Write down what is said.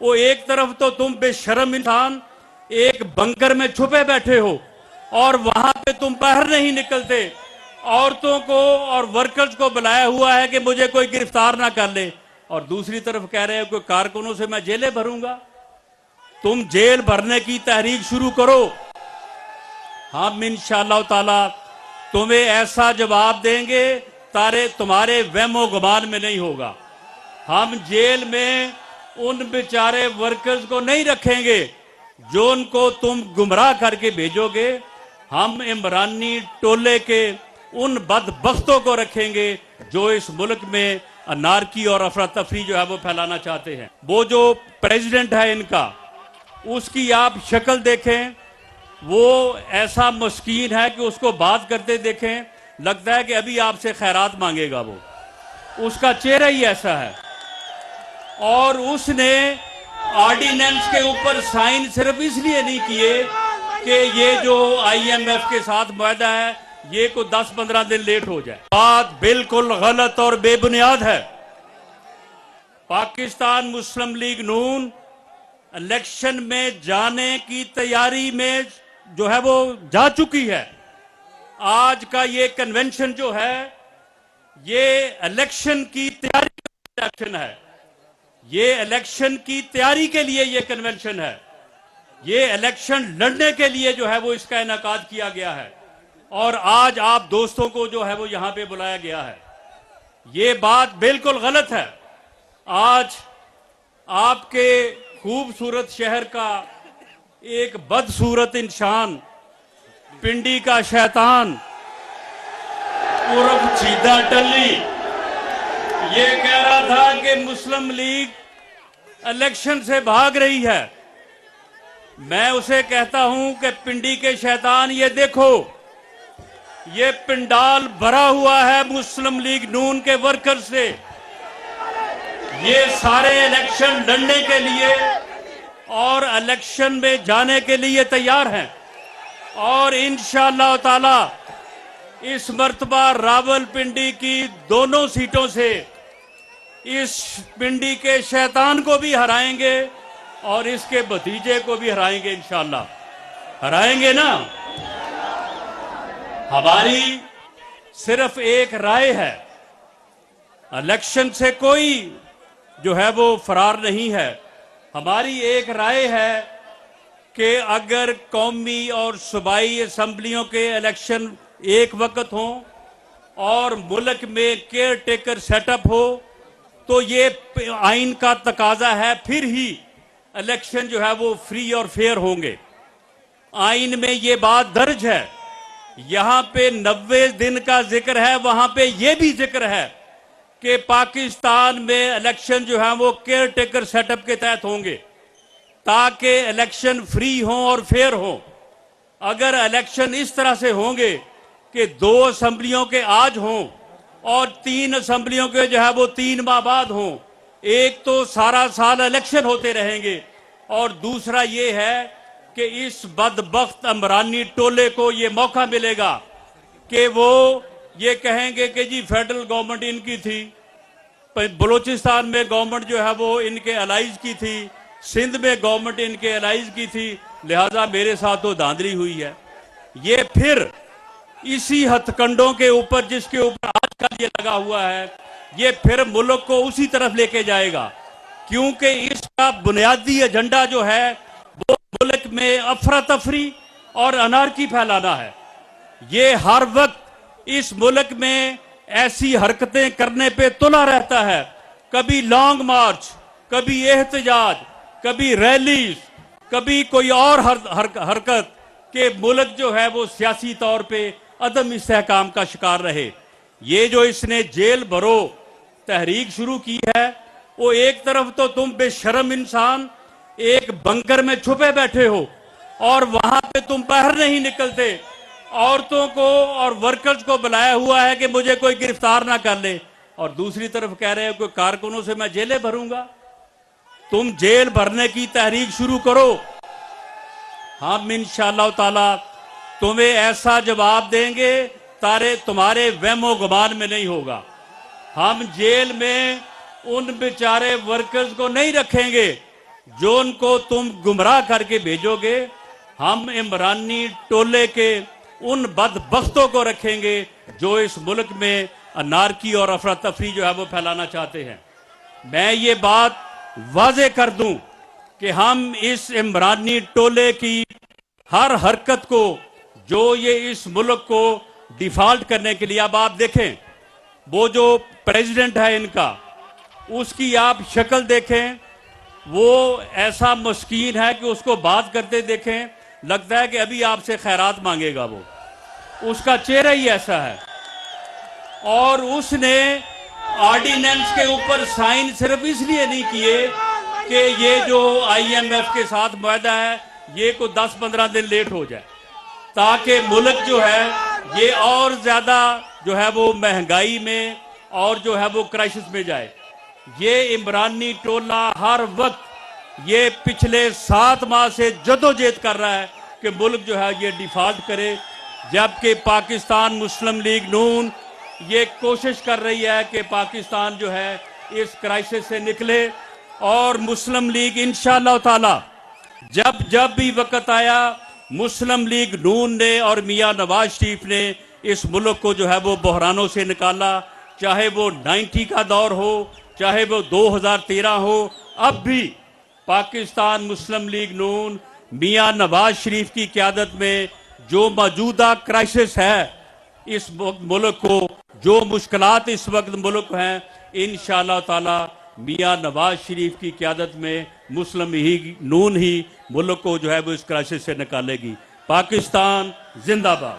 वो एक तरफ तो तुम बेशर्म इंसान एक बंकर में छुपे बैठे हो और वहां पे तुम बाहर नहीं निकलते, औरतों को और वर्कर्स को बुलाया हुआ है कि मुझे कोई गिरफ्तार ना कर ले, और दूसरी तरफ कह रहे हो कि कारकुनों से मैं जेलें भरूंगा। तुम जेल भरने की तहरीक शुरू करो, हम इंशाअल्लाह ताला तुम्हें ऐसा जवाब देंगे तारे तुम्हारे वहमो गुमान में नहीं होगा। हम जेल में उन बेचारे वर्कर्स को नहीं रखेंगे जो उनको तुम गुमराह करके भेजोगे। हम इमरानी टोले के उन बदबख्तों को रखेंगे जो इस मुल्क में अनारकी और अफरा तफरी जो है वो फैलाना चाहते हैं। वो जो प्रेसिडेंट है इनका, उसकी आप शक्ल देखें, वो ऐसा मस्कीन है कि उसको बात करते देखें लगता है कि अभी आपसे खैरात मांगेगा। वो उसका चेहरा ही ऐसा है। और उसने ऑर्डिनेंस के ऊपर साइन सिर्फ इसलिए नहीं किए कि ये जो IMF के साथ मुआहदा है ये को 10-15 दिन लेट हो जाए। बात बिल्कुल गलत और बेबुनियाद है। पाकिस्तान मुस्लिम लीग नून इलेक्शन में जाने की तैयारी में जो है वो जा चुकी है। आज का ये कन्वेंशन जो है ये इलेक्शन की तैयारी का इलेक्शन है। ये इलेक्शन की तैयारी के लिए ये कन्वेंशन है। ये इलेक्शन लड़ने के लिए जो है वो इसका इनेकाद किया गया है और आज आप दोस्तों को जो है वो यहां पे बुलाया गया है। ये बात बिल्कुल गलत है। आज आपके खूबसूरत शहर का एक बदसूरत इंसान, पिंडी का शैतान उर्फ चीदा टल्ली, ये कह रहा था कि मुस्लिम लीग इलेक्शन से भाग रही है। मैं उसे कहता हूं कि पिंडी के शैतान, ये देखो, ये पिंडाल भरा हुआ है मुस्लिम लीग नून के वर्कर से। ये सारे इलेक्शन लड़ने के लिए और इलेक्शन में जाने के लिए तैयार हैं और इंशाअल्लाह ताला इस मर्तबा रावलपिंडी की दोनों सीटों से इस पिंडी के शैतान को भी हराएंगे और इसके भतीजे को भी हराएंगे। इंशाअल्लाह हराएंगे ना। हमारी सिर्फ एक राय है, इलेक्शन से कोई जो है वो फरार नहीं है। हमारी एक राय है कि अगर कौमी और सूबाई असम्बलियों के इलेक्शन एक वक्त हों और मुल्क में केयर टेकर सेटअप हो तो ये आइन का तकाजा है, फिर ही इलेक्शन जो है वो फ्री और फेयर होंगे। आइन में ये बात दर्ज है। यहां पे 90 दिन का जिक्र है, वहां पे ये भी जिक्र है कि पाकिस्तान में इलेक्शन जो है वो केयर टेकर सेटअप के तहत होंगे ताकि इलेक्शन फ्री हो और फेयर हो। अगर इलेक्शन इस तरह से होंगे कि 2 असम्बलियों के आज हों और 3 असम्बलियों के जो है वो 3 माह बाद हों, एक तो सारा साल इलेक्शन होते रहेंगे और दूसरा ये है कि इस बदबख्त अमरानी टोले को ये मौका मिलेगा कि वो ये कहेंगे कि जी फेडरल गवर्नमेंट इनकी थी, बलूचिस्तान में गवर्नमेंट जो है वो इनके अलाइज की थी, सिंध में गवर्नमेंट इनके अलाइज की थी, लिहाजा मेरे साथ तो धांधली हुई है। ये फिर इसी हथकंडों के ऊपर जिसके ऊपर आजकल ये लगा हुआ है, ये फिर मुल्क को उसी तरफ लेके जाएगा, क्योंकि इसका बुनियादी एजेंडा जो है वो मुल्क में अफरा तफरी और अनारकी फैलाना है। ये हर वक्त इस मुल्क में ऐसी हरकतें करने पे तुला रहता है, कभी लॉन्ग मार्च, कभी एहतजाज, कभी रैलीज, कभी कोई और हरकत के मुल्क जो है वो सियासी तौर पे अदम इस्तेहकाम का शिकार रहे। ये जो इसने जेल भरो तहरीक शुरू की है, वो एक तरफ तो तुम बेशर्म इंसान एक बंकर में छुपे बैठे हो और वहां पे तुम बाहर नहीं निकलते, औरतों को और वर्कर्स को बुलाया हुआ है कि मुझे कोई गिरफ्तार ना कर ले, और दूसरी तरफ कह रहे हो कि कारकुनों से मैं जेलें भरूंगा। तुम जेल भरने की तहरीक शुरू करो, हम इंशाअल्लाह ताला तुम्हें ऐसा जवाब देंगे तारे तुम्हारे वहमो गुमान में नहीं होगा। हम जेल में उन बेचारे वर्कर्स को नहीं रखेंगे जो उनको तुम गुमराह करके भेजोगे, हम इमरानी टोले के उन बदबख्तों को रखेंगे जो इस मुल्क में अनारकी और अफरा तफरी जो है वो फैलाना चाहते हैं। मैं ये बात वाजे कर दूं कि हम इस इमरानी टोले की हर हरकत को, जो ये इस मुल्क को डिफॉल्ट करने के लिए, अब आप देखें वो जो प्रेसिडेंट है इनका, उसकी आप शक्ल देखें, वो ऐसा मस्कीन है कि उसको बात करते देखें लगता है कि अभी आपसे खैरात मांगेगा। वो उसका चेहरा ही ऐसा है। और उसने ऑर्डिनेंस के ऊपर साइन सिर्फ इसलिए नहीं किए कि ये जो IMF के साथ मुआहदा है ये को 10-15 दिन लेट हो जाए, ताकि मुल्क जो है ये और ज्यादा जो है वो महंगाई में और जो है वो क्राइसिस में जाए। ये इमरानी टोला हर वक्त ये पिछले 7 माह से जदोजहद कर रहा है कि मुल्क जो है ये डिफॉल्ट करे, जबकि पाकिस्तान मुस्लिम लीग नून ये कोशिश कर रही है कि पाकिस्तान जो है इस क्राइसिस से निकले। और मुस्लिम लीग इंशाअल्लाह ताला जब भी वक्त आया, मुस्लिम लीग नून ने और मियां नवाज शरीफ ने इस मुल्क को जो है वो बहरानों से निकाला, चाहे वो 90 का दौर हो, चाहे वो 2013 हो। अब भी पाकिस्तान मुस्लिम लीग नून मियां नवाज शरीफ की क़यादत में जो मौजूदा क्राइसिस है इस मुल्क को, जो मुश्किलात इस वक्त मुल्क हैं, इंशाअल्लाह ताला मियां नवाज शरीफ की क़यादत में मुस्लिम ही नून ही मुल्क को जो है वो इस क्राइसिस से निकालेगी। पाकिस्तान जिंदाबाद।